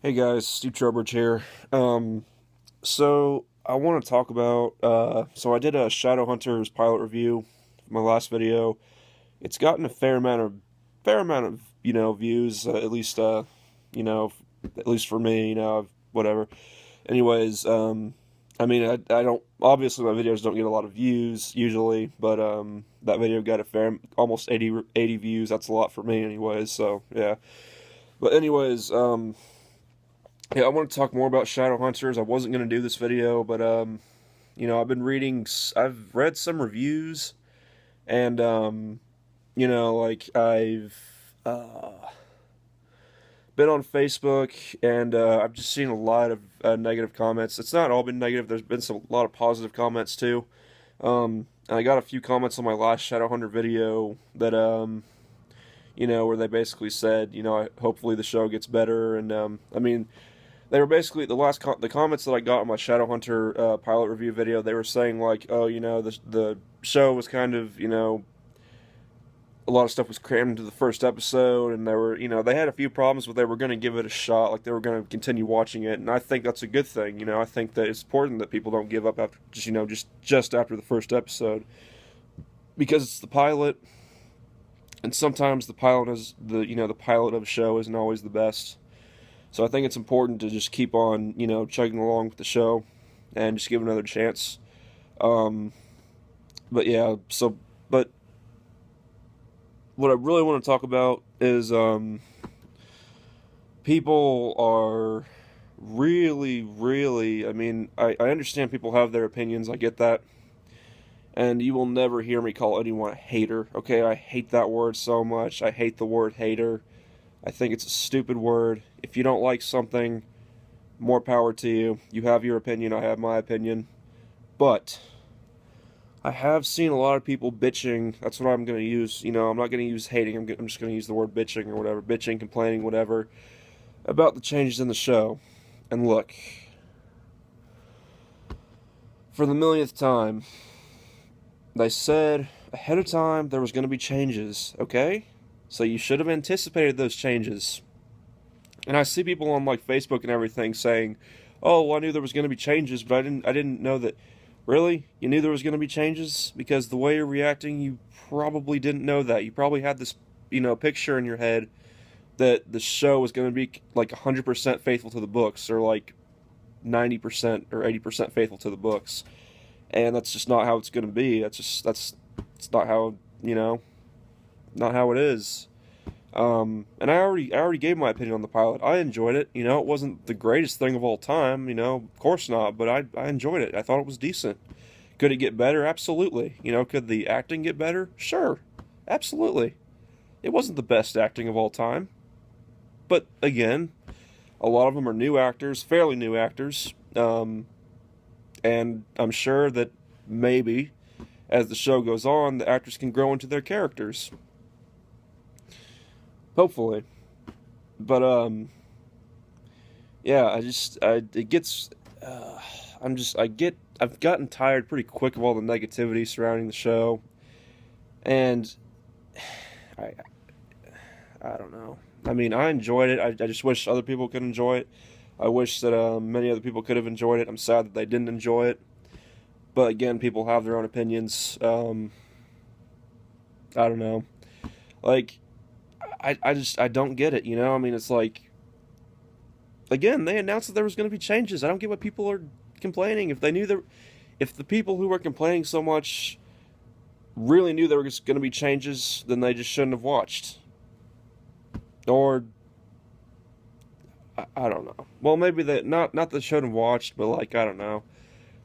Hey guys, Steve Trowbridge here. So I want to talk about. So I did a Shadowhunters pilot review for my last video. It's gotten a fair amount of views. At least you know, at least for me. Whatever. Anyways, I mean, I don't obviously my videos don't get a lot of views usually, but that video got a fair almost 80 views. That's a lot for me, anyways. So yeah. But anyways, yeah, I want to talk more about Shadowhunters. I wasn't going to do this video, but I've read some reviews, and like I've been on Facebook, and I've just seen a lot of negative comments. It's not all been negative. There's been a lot of positive comments too. I got a few comments on my last Shadowhunter video that where they basically said, hopefully the show gets better, and I mean. They were basically the comments that I got on my Shadowhunter pilot review video. They were saying like, oh, the show was kind of, a lot of stuff was crammed into the first episode, and they had a few problems, but they were going to give it a shot, like they were going to continue watching it, and I think that's a good thing. I think that it's important that people don't give up after just after the first episode, because it's the pilot, and sometimes the pilot the pilot of a show isn't always the best. So I think it's important to just keep on, chugging along with the show and just give it another chance. But yeah, but what I really want to talk about is people are really, I mean, I understand people have their opinions, I get that. And you will never hear me call anyone a hater, okay? I hate that word so much. I hate the word hater. I think it's a stupid word. If you don't like something, more power to you. You have your opinion, I have my opinion. But I have seen a lot of people bitching. That's what I'm going to use. I'm not going to use hating. I'm just going to use the word bitching or whatever. Bitching, complaining, whatever. About the changes in the show. And look. For the millionth time, they said ahead of time there was going to be changes, okay? So you should have anticipated those changes. And I see people on like Facebook and everything saying, "Oh, well, I knew there was going to be changes, but I didn't know that." Really? You knew there was going to be changes? Because the way you're reacting, you probably didn't know that. You probably had this, picture in your head that the show was going to be like 100% faithful to the books, or like 90% or 80% faithful to the books. And that's just not how it's going to be. It's not how, not how it is. And I already gave my opinion on the pilot. I enjoyed it. It wasn't the greatest thing of all time. Of course not. But I enjoyed it. I thought it was decent. Could it get better? Absolutely. Could the acting get better? Sure, absolutely. It wasn't the best acting of all time. But again, a lot of them are new actors, fairly new actors. And I'm sure that maybe, as the show goes on, the actors can grow into their characters. Hopefully. But, yeah, I've gotten tired pretty quick of all the negativity surrounding the show. And, I don't know. I mean, I enjoyed it. I just wish other people could enjoy it. I wish that many other people could have enjoyed it. I'm sad that they didn't enjoy it. But again, people have their own opinions. I don't know. Like, I don't get it, I mean, it's like, again, they announced that there was going to be changes. I don't get what people are complaining. If the people who were complaining so much really knew there were going to be changes, then they just shouldn't have watched. Or, I don't know. Well, maybe not they shouldn't have watched, but like, I don't know.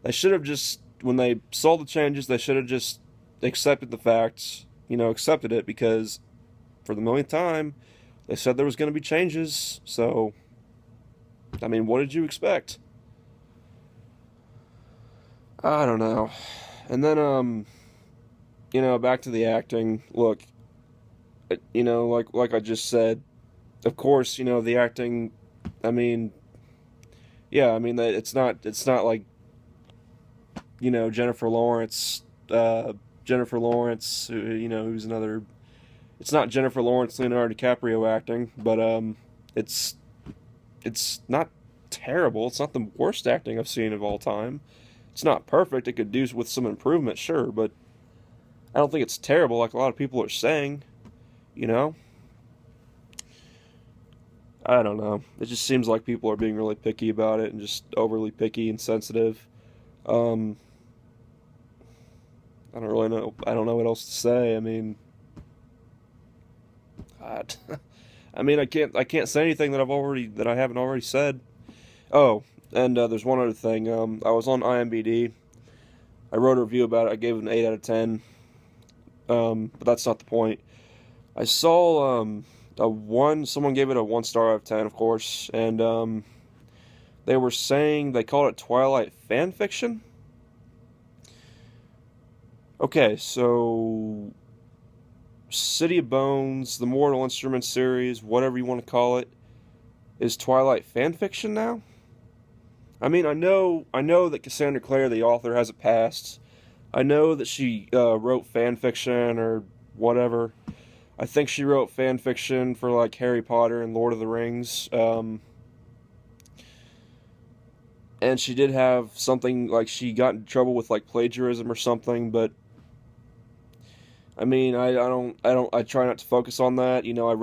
They should have just, when they saw the changes, they should have just accepted the facts, accepted it, because for the millionth time, they said there was going to be changes. So, I mean, what did you expect? I don't know. And then, back to the acting. Look, like I just said, of course, the acting. I mean, yeah, I mean, it's not like, Jennifer Lawrence, who's another. It's not Jennifer Lawrence, Leonardo DiCaprio acting, but it's it's not terrible. It's not the worst acting I've seen of all time. It's not perfect. It could do with some improvement, sure, but I don't think it's terrible like a lot of people are saying, you know? I don't know. It just seems like people are being really picky about it and just overly picky and sensitive. Um, I don't really know. I don't know what else to say. I mean, God. I mean, I can't say anything that I haven't already said. Oh, and there's one other thing. I was on IMDb. I wrote a review about it. I gave it an 8 out of 10. But that's not the point. I saw someone gave it a 1 star out of 10, of course, and they were saying they called it Twilight fan fiction. Okay, so City of Bones, the Mortal Instruments series, whatever you want to call it, is Twilight fan fiction now? I mean, I know that Cassandra Clare, the author, has a past. I know that she wrote fan fiction or whatever. I think she wrote fan fiction for like Harry Potter and Lord of the Rings. And she did have something like she got in trouble with like plagiarism or something. But I mean, I try not to focus on that. You know, I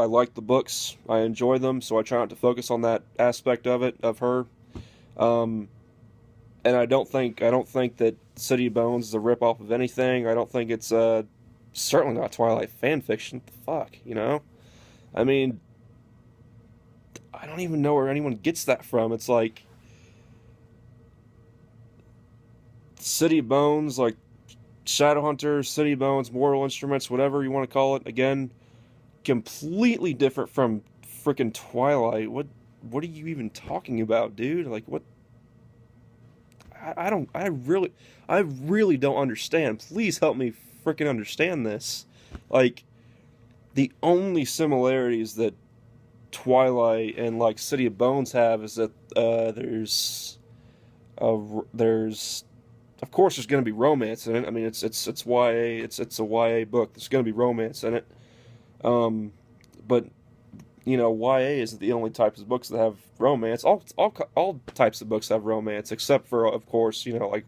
like the books, I enjoy them, so I try not to focus on that aspect of it of her. Um, and I don't think that City of Bones is a ripoff of anything. I don't think it's certainly not Twilight fan fiction. What the fuck, you know? I mean, I don't even know where anyone gets that from. It's like City of Bones, like Shadowhunters, City of Bones, Mortal Instruments, whatever you want to call it. Again, completely different from freaking Twilight. What are you even talking about, dude? Like what? I don't. I really don't understand. Please help me freaking understand this. Like the only similarities that Twilight and like City of Bones have is that there's of course there's going to be romance in it. I mean it's YA. It's a YA book. There's going to be romance in it. But you know, YA isn't the only types of books that have romance. All types of books have romance, except for, of course, you know, like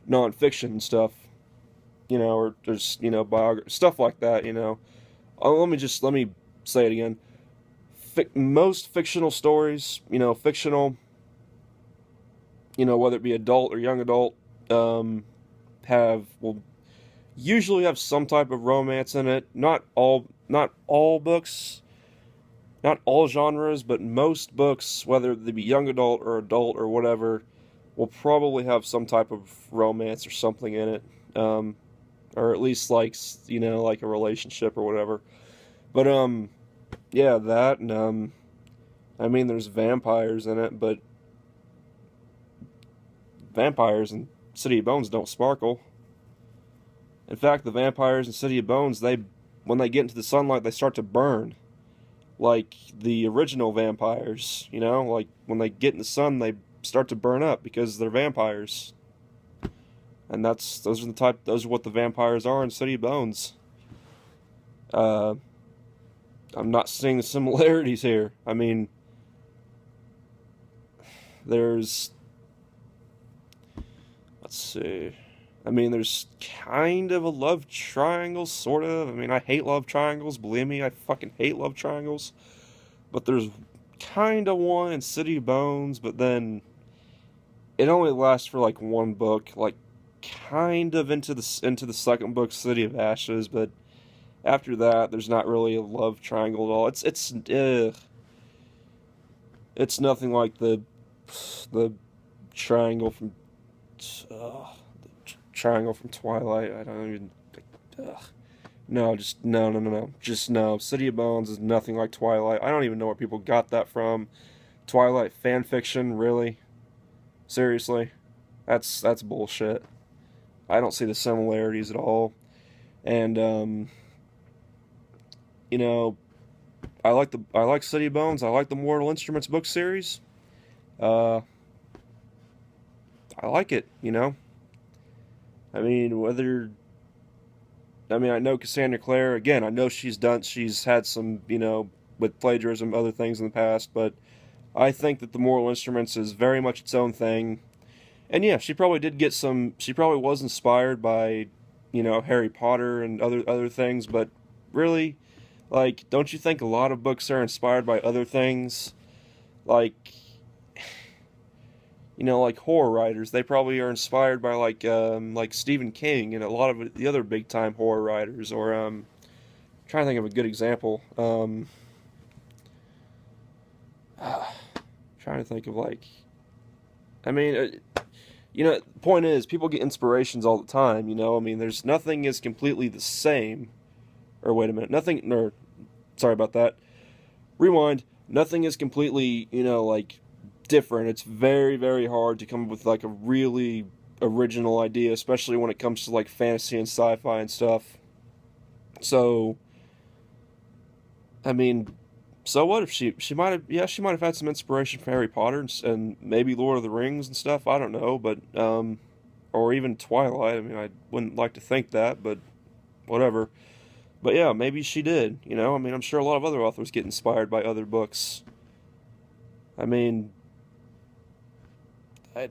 nonfiction stuff, you know, or just, you know, biography stuff like that. You know, let me say it again. Most fictional stories, you know, you know, whether it be adult or young adult, will usually have some type of romance in it. Not all books. Not all genres, but most books, whether they be young adult or whatever, will probably have some type of romance or something in it, or at least like you know like a relationship or whatever. But yeah, that and I mean there's vampires in it, but vampires in City of Bones don't sparkle. In fact, the vampires in City of Bones, when they get into the sunlight, they start to burn. Like the original vampires, you know, like when they get in the sun, they start to burn up because they're vampires, and those are what the vampires are in City of Bones. I'm not seeing the similarities here. I mean, let's see. I mean, there's kind of a love triangle, sort of. I mean, I hate love triangles. Believe me, I fucking hate love triangles. But there's kind of one in City of Bones, but then it only lasts for like one book, like kind of into the second book, City of Ashes. But after that, there's not really a love triangle at all. It's nothing like the triangle from. Triangle from Twilight. I don't even. Ugh. No, just no. Just no. City of Bones is nothing like Twilight. I don't even know where people got that from. Twilight fan fiction, really? Seriously? That's bullshit. I don't see the similarities at all. And you know, I like City of Bones. I like the Mortal Instruments book series. I like it, you know. I mean, I know Cassandra Clare, again, I know she's had some, you know, with plagiarism, other things in the past, but I think that the Moral Instruments is very much its own thing. And yeah, she probably did get some. She probably was inspired by, Harry Potter and other things. But really, like, don't you think a lot of books are inspired by other things? Like, like horror writers, they probably are inspired by like Stephen King and a lot of the other big time horror writers. Or trying to think of a good example. Trying to think of like, I mean. The point is, people get inspirations all the time, I mean, there's nothing is completely the same. Or wait a minute, nothing, or, sorry about that. Rewind, nothing is completely, like, different. It's very, very hard to come up with, like, a really original idea, especially when it comes to, like, fantasy and sci-fi and stuff. So, I mean, so what if she might have had some inspiration from Harry Potter and maybe Lord of the Rings and stuff. I don't know, but or even Twilight. I mean, I wouldn't like to think that, but whatever. But yeah, maybe she did. I mean, I'm sure a lot of other authors get inspired by other books. I mean, I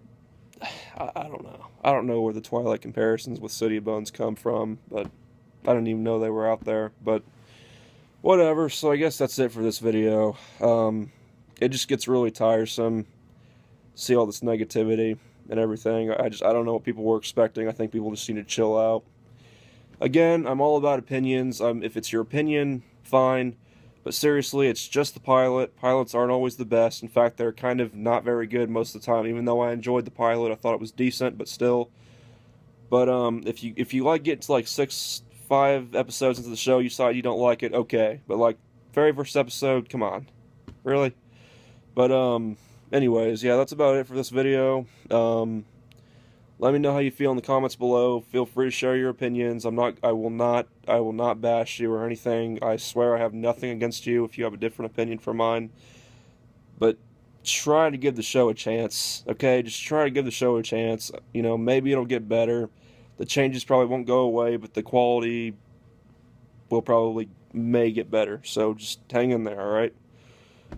don't know. I don't know where the Twilight comparisons with City of Bones come from, but I didn't even know they were out there. But whatever, so I guess that's it for this video. It just gets really tiresome. See all this negativity and everything. I don't know what people were expecting. I think people just need to chill out. Again, I'm all about opinions. If it's your opinion, fine. But seriously, it's just the pilot. Pilots aren't always the best. In fact, they're kind of not very good most of the time. Even though I enjoyed the pilot, I thought it was decent, but still. But if you like get to like 5 episodes into the show, you decide you don't like it, okay. But like, very first episode, come on. Really? But anyways, yeah, that's about it for this video. Let me know how you feel in the comments below. Feel free to share your opinions. I will not bash you or anything. I swear I have nothing against you if you have a different opinion from mine. But try to give the show a chance, okay? Just try to give the show a chance. Maybe it'll get better. The changes probably won't go away, but the quality may get better. So just hang in there, all right?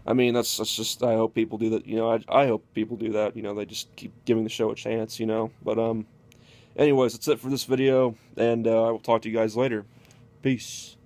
I mean, that's just, I hope people do that, I hope people do that, they just keep giving the show a chance, But, anyways, that's it for this video, and I will talk to you guys later. Peace.